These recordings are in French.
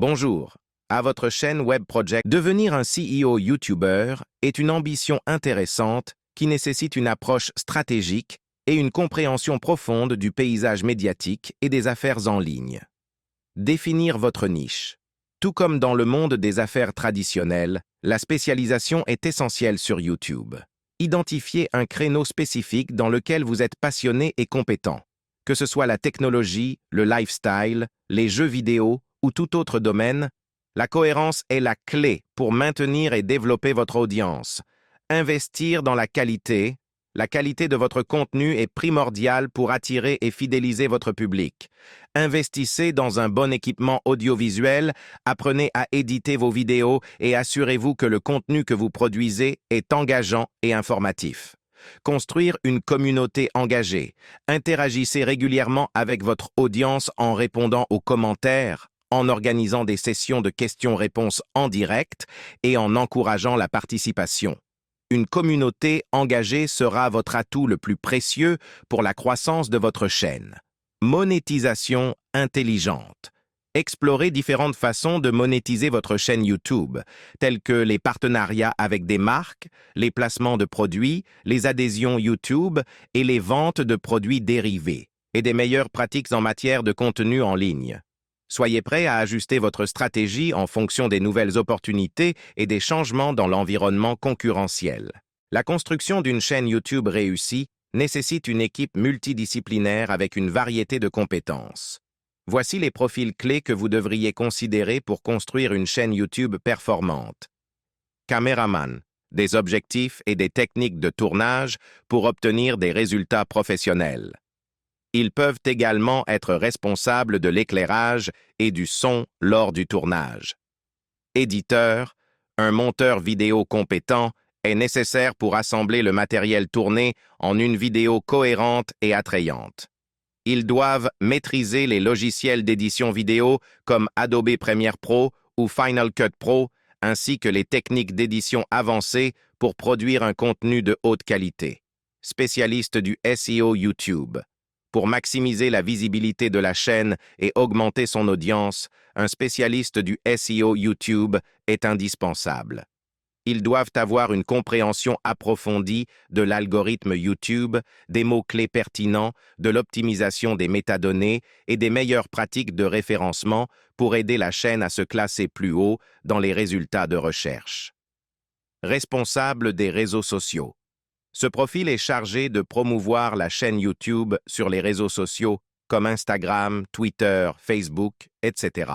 Bonjour, à votre chaîne Web Project. Devenir un CEO YouTuber est une ambition intéressante qui nécessite une approche stratégique et une compréhension profonde du paysage médiatique et des affaires en ligne. Définir votre niche. Tout comme dans le monde des affaires traditionnelles, la spécialisation est essentielle sur YouTube. Identifiez un créneau spécifique dans lequel vous êtes passionné et compétent. Que ce soit la technologie, le lifestyle, les jeux vidéo ou tout autre domaine, la cohérence est la clé pour maintenir et développer votre audience. Investir dans la qualité de votre contenu est primordiale pour attirer et fidéliser votre public. Investissez dans un bon équipement audiovisuel, apprenez à éditer vos vidéos et assurez-vous que le contenu que vous produisez est engageant et informatif. Construire une communauté engagée. Interagissez régulièrement avec votre audience en répondant aux commentaires, en organisant des sessions de questions-réponses en direct et en encourageant la participation. Une communauté engagée sera votre atout le plus précieux pour la croissance de votre chaîne. Monétisation intelligente. Explorez différentes façons de monétiser votre chaîne YouTube, telles que les partenariats avec des marques, les placements de produits, les adhésions YouTube et les ventes de produits dérivés, et des meilleures pratiques en matière de contenu en ligne. Soyez prêt à ajuster votre stratégie en fonction des nouvelles opportunités et des changements dans l'environnement concurrentiel. La construction d'une chaîne YouTube réussie nécessite une équipe multidisciplinaire avec une variété de compétences. Voici les profils clés que vous devriez considérer pour construire une chaîne YouTube performante. Caméraman, des objectifs et des techniques de tournage pour obtenir des résultats professionnels. Ils peuvent également être responsables de l'éclairage et du son lors du tournage. Éditeur, un monteur vidéo compétent est nécessaire pour assembler le matériel tourné en une vidéo cohérente et attrayante. Ils doivent maîtriser les logiciels d'édition vidéo comme Adobe Premiere Pro ou Final Cut Pro, ainsi que les techniques d'édition avancées pour produire un contenu de haute qualité. Spécialiste du SEO YouTube. Pour maximiser la visibilité de la chaîne et augmenter son audience, un spécialiste du SEO YouTube est indispensable. Ils doivent avoir une compréhension approfondie de l'algorithme YouTube, des mots-clés pertinents, de l'optimisation des métadonnées et des meilleures pratiques de référencement pour aider la chaîne à se classer plus haut dans les résultats de recherche. Responsable des réseaux sociaux. Ce profil est chargé de promouvoir la chaîne YouTube sur les réseaux sociaux comme Instagram, Twitter, Facebook, etc.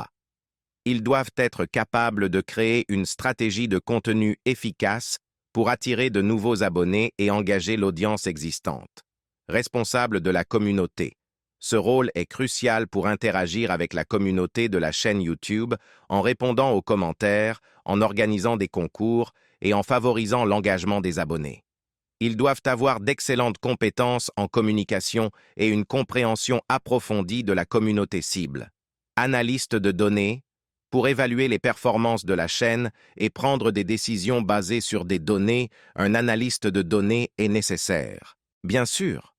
Ils doivent être capables de créer une stratégie de contenu efficace pour attirer de nouveaux abonnés et engager l'audience existante. Responsable de la communauté. Ce rôle est crucial pour interagir avec la communauté de la chaîne YouTube en répondant aux commentaires, en organisant des concours et en favorisant l'engagement des abonnés. Ils doivent avoir d'excellentes compétences en communication et une compréhension approfondie de la communauté cible. Analyste de données, pour évaluer les performances de la chaîne et prendre des décisions basées sur des données, un analyste de données est nécessaire. Bien sûr.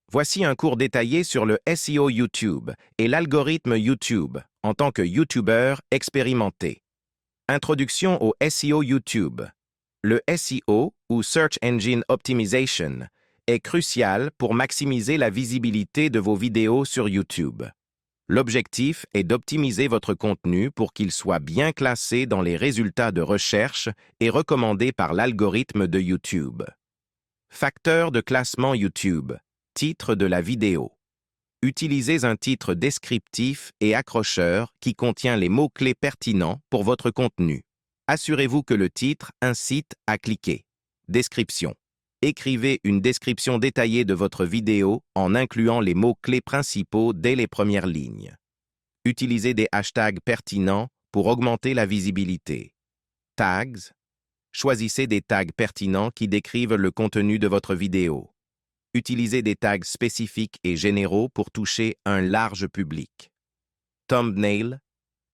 Voici un cours détaillé sur le SEO YouTube et l'algorithme YouTube en tant que YouTuber expérimenté. Introduction au SEO YouTube. Le SEO, ou Search Engine Optimization, est crucial pour maximiser la visibilité de vos vidéos sur YouTube. L'objectif est d'optimiser votre contenu pour qu'il soit bien classé dans les résultats de recherche et recommandé par l'algorithme de YouTube. Facteur de classement YouTube. Titre de la vidéo. Utilisez un titre descriptif et accrocheur qui contient les mots-clés pertinents pour votre contenu. Assurez-vous que le titre incite à cliquer. Description. Écrivez une description détaillée de votre vidéo en incluant les mots-clés principaux dès les premières lignes. Utilisez des hashtags pertinents pour augmenter la visibilité. Tags. Choisissez des tags pertinents qui décrivent le contenu de votre vidéo. Utilisez des tags spécifiques et généraux pour toucher un large public. Thumbnail.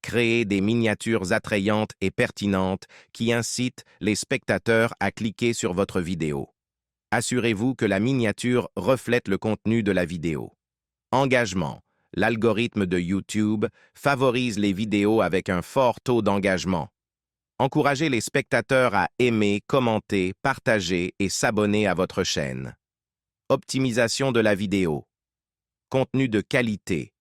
Créez des miniatures attrayantes et pertinentes qui incitent les spectateurs à cliquer sur votre vidéo. Assurez-vous que la miniature reflète le contenu de la vidéo. Engagement. l'algorithme de YouTube favorise les vidéos avec un fort taux d'engagement. Encouragez les spectateurs à aimer, commenter, partager et s'abonner à votre chaîne. Optimisation de la vidéo. Contenu de qualité.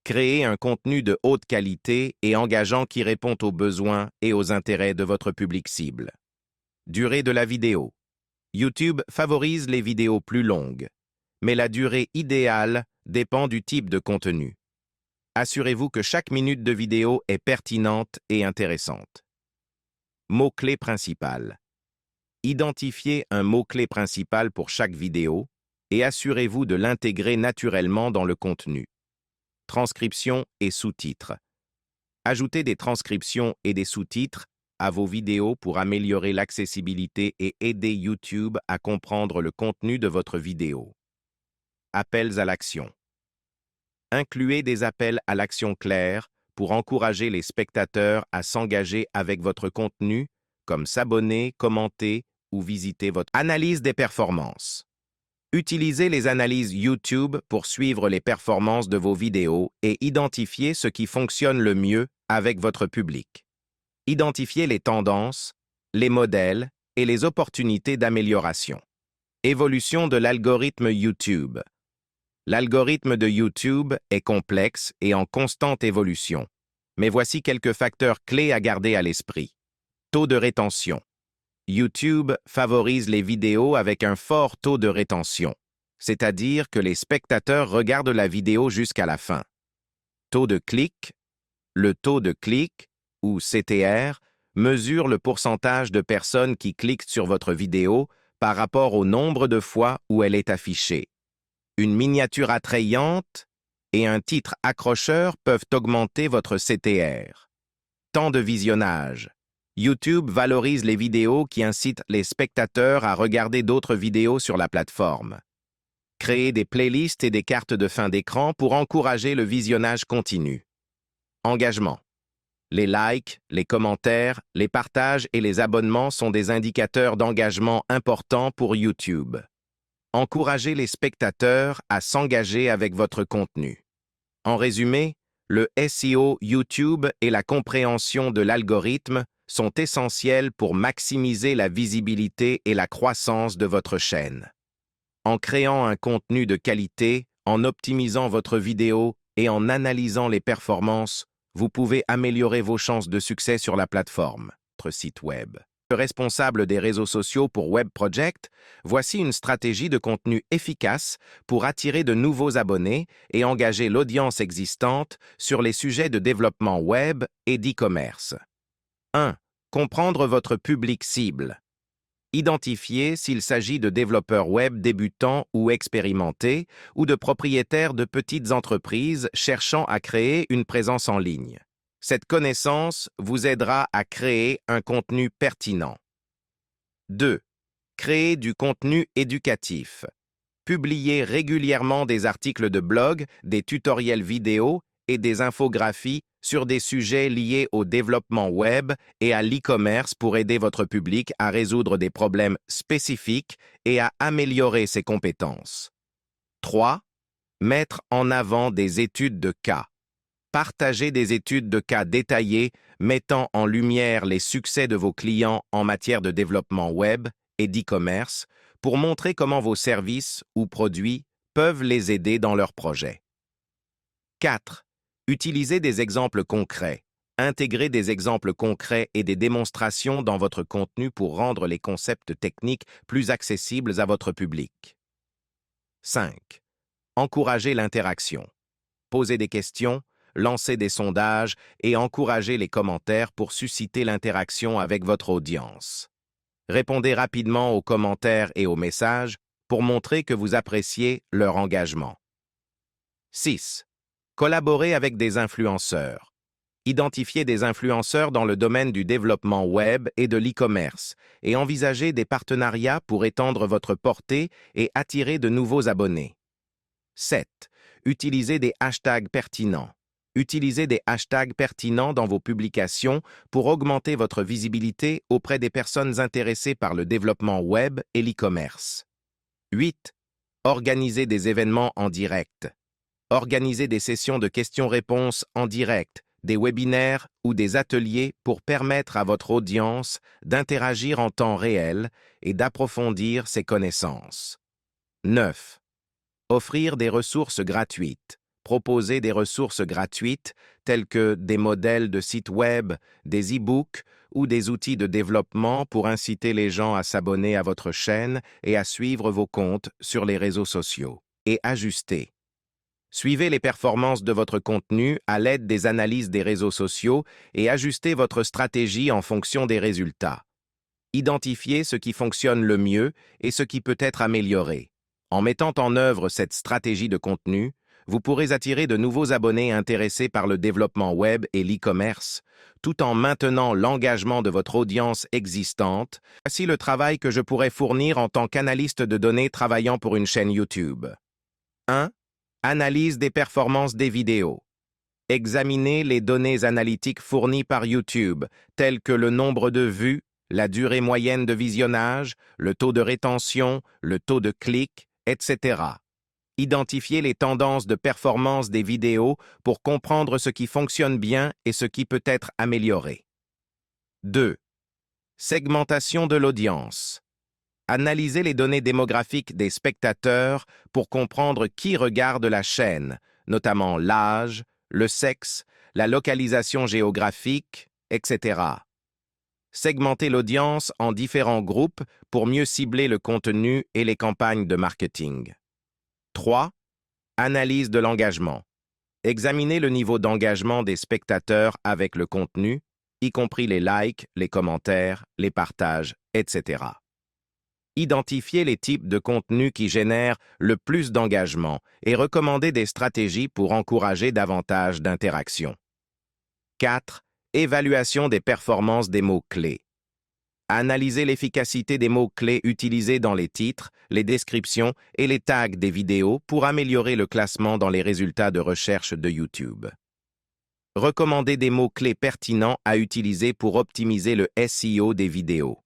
Créez un contenu de haute qualité et engageant qui répond aux besoins et aux intérêts de votre public cible. Durée de la vidéo. YouTube favorise les vidéos plus longues, mais la durée idéale dépend du type de contenu. Assurez-vous que chaque minute de vidéo est pertinente et intéressante. Mot-clé principal. Identifiez un mot-clé principal pour chaque vidéo et assurez-vous de l'intégrer naturellement dans le contenu. Transcription et sous-titres. Ajoutez des transcriptions et des sous-titres à vos vidéos pour améliorer l'accessibilité et aider YouTube à comprendre le contenu de votre vidéo. Appels à l'action. Incluez des appels à l'action clairs pour encourager les spectateurs à s'engager avec votre contenu, comme s'abonner, commenter ou visiter votre analyse des performances. Utilisez les analyses YouTube pour suivre les performances de vos vidéos et identifier ce qui fonctionne le mieux avec votre public. Identifiez les tendances, les modèles et les opportunités d'amélioration. Évolution de l'algorithme YouTube. L'algorithme de YouTube est complexe et en constante évolution, mais voici quelques facteurs clés à garder à l'esprit. Taux de rétention. YouTube favorise les vidéos avec un fort taux de rétention, c'est-à-dire que les spectateurs regardent la vidéo jusqu'à la fin. Taux de clic. Le taux de clic, ou CTR, mesure le pourcentage de personnes qui cliquent sur votre vidéo par rapport au nombre de fois où elle est affichée. Une miniature attrayante et un titre accrocheur peuvent augmenter votre CTR. Temps de visionnage. YouTube valorise les vidéos qui incitent les spectateurs à regarder d'autres vidéos sur la plateforme. Créez des playlists et des cartes de fin d'écran pour encourager le visionnage continu. Engagement. Les likes, les commentaires, les partages et les abonnements sont des indicateurs d'engagement importants pour YouTube. Encouragez les spectateurs à s'engager avec votre contenu. En résumé, le SEO YouTube et la compréhension de l'algorithme sont essentiels pour maximiser la visibilité et la croissance de votre chaîne. En créant un contenu de qualité, en optimisant votre vidéo et en analysant les performances, vous pouvez améliorer vos chances de succès sur la plateforme, votre site web. Responsable des réseaux sociaux pour Web Project, voici une stratégie de contenu efficace pour attirer de nouveaux abonnés et engager l'audience existante sur les sujets de développement web et d'e-commerce. 1. Comprendre votre public cible. Identifiez s'il s'agit de développeurs web débutants ou expérimentés ou de propriétaires de petites entreprises cherchant à créer une présence en ligne. Cette connaissance vous aidera à créer un contenu pertinent. 2. Créer du contenu éducatif. Publiez régulièrement des articles de blog, des tutoriels vidéo et des infographies sur des sujets liés au développement web et à l'e-commerce pour aider votre public à résoudre des problèmes spécifiques et à améliorer ses compétences. 3. Mettre en avant des études de cas. Partagez des études de cas détaillées mettant en lumière les succès de vos clients en matière de développement web et d'e-commerce pour montrer comment vos services ou produits peuvent les aider dans leurs projets. 4. Utilisez des exemples concrets. Intégrez des exemples concrets et des démonstrations dans votre contenu pour rendre les concepts techniques plus accessibles à votre public. 5. Encouragez l'interaction. Posez des questions, lancez des sondages et encouragez les commentaires pour susciter l'interaction avec votre audience. Répondez rapidement aux commentaires et aux messages pour montrer que vous appréciez leur engagement. 6. Collaborez avec des influenceurs. Identifiez des influenceurs dans le domaine du développement web et de l'e-commerce et envisagez des partenariats pour étendre votre portée et attirer de nouveaux abonnés. 7. Utilisez des hashtags pertinents. Utilisez des hashtags pertinents dans vos publications pour augmenter votre visibilité auprès des personnes intéressées par le développement web et l'e-commerce. 8. Organisez des événements en direct. Organisez des sessions de questions-réponses en direct, des webinaires ou des ateliers pour permettre à votre audience d'interagir en temps réel et d'approfondir ses connaissances. 9. Offrir des ressources gratuites. Proposer des ressources gratuites telles que des modèles de sites web, des e-books ou des outils de développement pour inciter les gens à s'abonner à votre chaîne et à suivre vos comptes sur les réseaux sociaux. Et ajuster. Suivez les performances de votre contenu à l'aide des analyses des réseaux sociaux et ajustez votre stratégie en fonction des résultats. Identifiez ce qui fonctionne le mieux et ce qui peut être amélioré. En mettant en œuvre cette stratégie de contenu, vous pourrez attirer de nouveaux abonnés intéressés par le développement web et l'e-commerce, tout en maintenant l'engagement de votre audience existante. Voici le travail que je pourrais fournir en tant qu'analyste de données travaillant pour une chaîne YouTube. 1. Analyse des performances des vidéos. Examinez les données analytiques fournies par YouTube, telles que le nombre de vues, la durée moyenne de visionnage, le taux de rétention, le taux de clic, etc. Identifiez les tendances de performance des vidéos pour comprendre ce qui fonctionne bien et ce qui peut être amélioré. 2. Segmentation de l'audience. Analysez les données démographiques des spectateurs pour comprendre qui regarde la chaîne, notamment l'âge, le sexe, la localisation géographique, etc. Segmentez l'audience en différents groupes pour mieux cibler le contenu et les campagnes de marketing. 3. Analyse de l'engagement. Examinez le niveau d'engagement des spectateurs avec le contenu, y compris les likes, les commentaires, les partages, etc. Identifiez les types de contenus qui génèrent le plus d'engagement et recommandez des stratégies pour encourager davantage d'interactions. 4. Évaluation des performances des mots-clés. Analysez l'efficacité des mots-clés utilisés dans les titres, les descriptions et les tags des vidéos pour améliorer le classement dans les résultats de recherche de YouTube. Recommandez des mots-clés pertinents à utiliser pour optimiser le SEO des vidéos.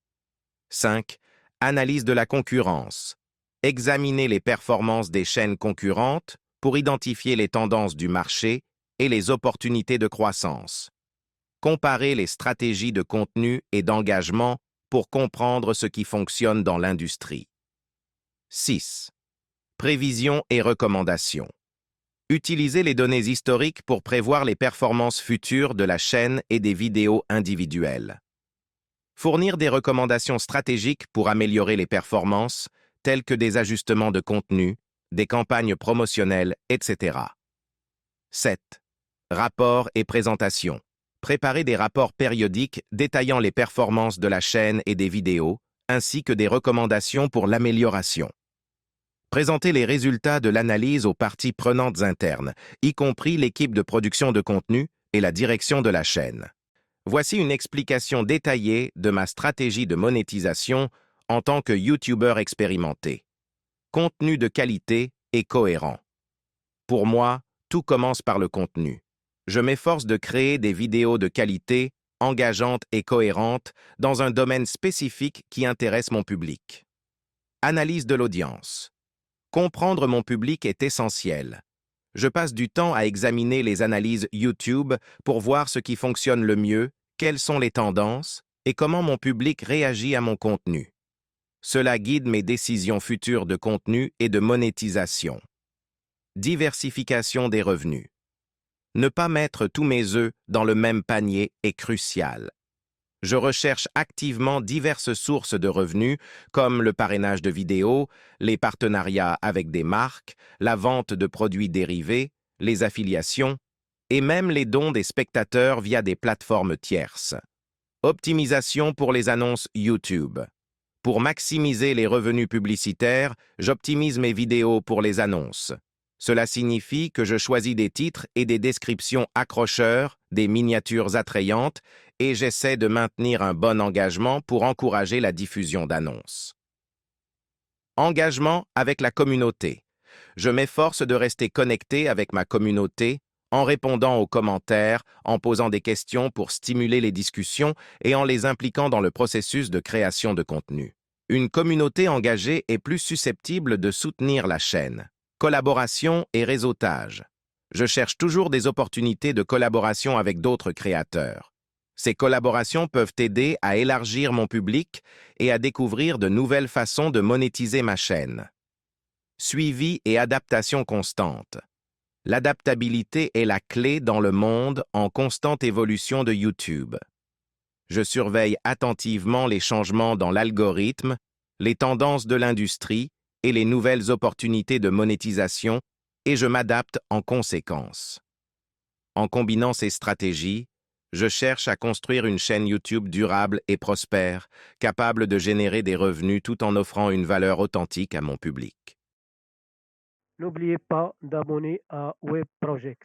5. Analyse de la concurrence. Examinez les performances des chaînes concurrentes pour identifier les tendances du marché et les opportunités de croissance. Comparez les stratégies de contenu et d'engagement pour comprendre ce qui fonctionne dans l'industrie. 6. Prévisions et recommandations. Utilisez les données historiques pour prévoir les performances futures de la chaîne et des vidéos individuelles. Fournir des recommandations stratégiques pour améliorer les performances, telles que des ajustements de contenu, des campagnes promotionnelles, etc. 7. Rapports et présentations. Préparez des rapports périodiques détaillant les performances de la chaîne et des vidéos, ainsi que des recommandations pour l'amélioration. Présentez les résultats de l'analyse aux parties prenantes internes, y compris l'équipe de production de contenu et la direction de la chaîne. Voici une explication détaillée de ma stratégie de monétisation en tant que YouTuber expérimenté. Contenu de qualité et cohérent. Pour moi, tout commence par le contenu. Je m'efforce de créer des vidéos de qualité, engageantes et cohérentes dans un domaine spécifique qui intéresse mon public. Analyse de l'audience. Comprendre mon public est essentiel. Je passe du temps à examiner les analyses YouTube pour voir ce qui fonctionne le mieux, quelles sont les tendances et comment mon public réagit à mon contenu. Cela guide mes décisions futures de contenu et de monétisation. Diversification des revenus. Ne pas mettre tous mes œufs dans le même panier est crucial. Je recherche activement diverses sources de revenus, comme le parrainage de vidéos, les partenariats avec des marques, la vente de produits dérivés, les affiliations, et même les dons des spectateurs via des plateformes tierces. Optimisation pour les annonces YouTube. Pour maximiser les revenus publicitaires, j'optimise mes vidéos pour les annonces. Cela signifie que je choisis des titres et des descriptions accrocheurs, des miniatures attrayantes, et j'essaie de maintenir un bon engagement pour encourager la diffusion d'annonces. Engagement avec la communauté. Je m'efforce de rester connecté avec ma communauté en répondant aux commentaires, en posant des questions pour stimuler les discussions et en les impliquant dans le processus de création de contenu. Une communauté engagée est plus susceptible de soutenir la chaîne. Collaboration et réseautage. Je cherche toujours des opportunités de collaboration avec d'autres créateurs. Ces collaborations peuvent aider à élargir mon public et à découvrir de nouvelles façons de monétiser ma chaîne. Suivi et adaptation constante. L'adaptabilité est la clé dans le monde en constante évolution de YouTube. Je surveille attentivement les changements dans l'algorithme, les tendances de l'industrie et les nouvelles opportunités de monétisation, et je m'adapte en conséquence. En combinant ces stratégies, je cherche à construire une chaîne YouTube durable et prospère, capable de générer des revenus tout en offrant une valeur authentique à mon public. N'oubliez pas d'abonner à Web Projects.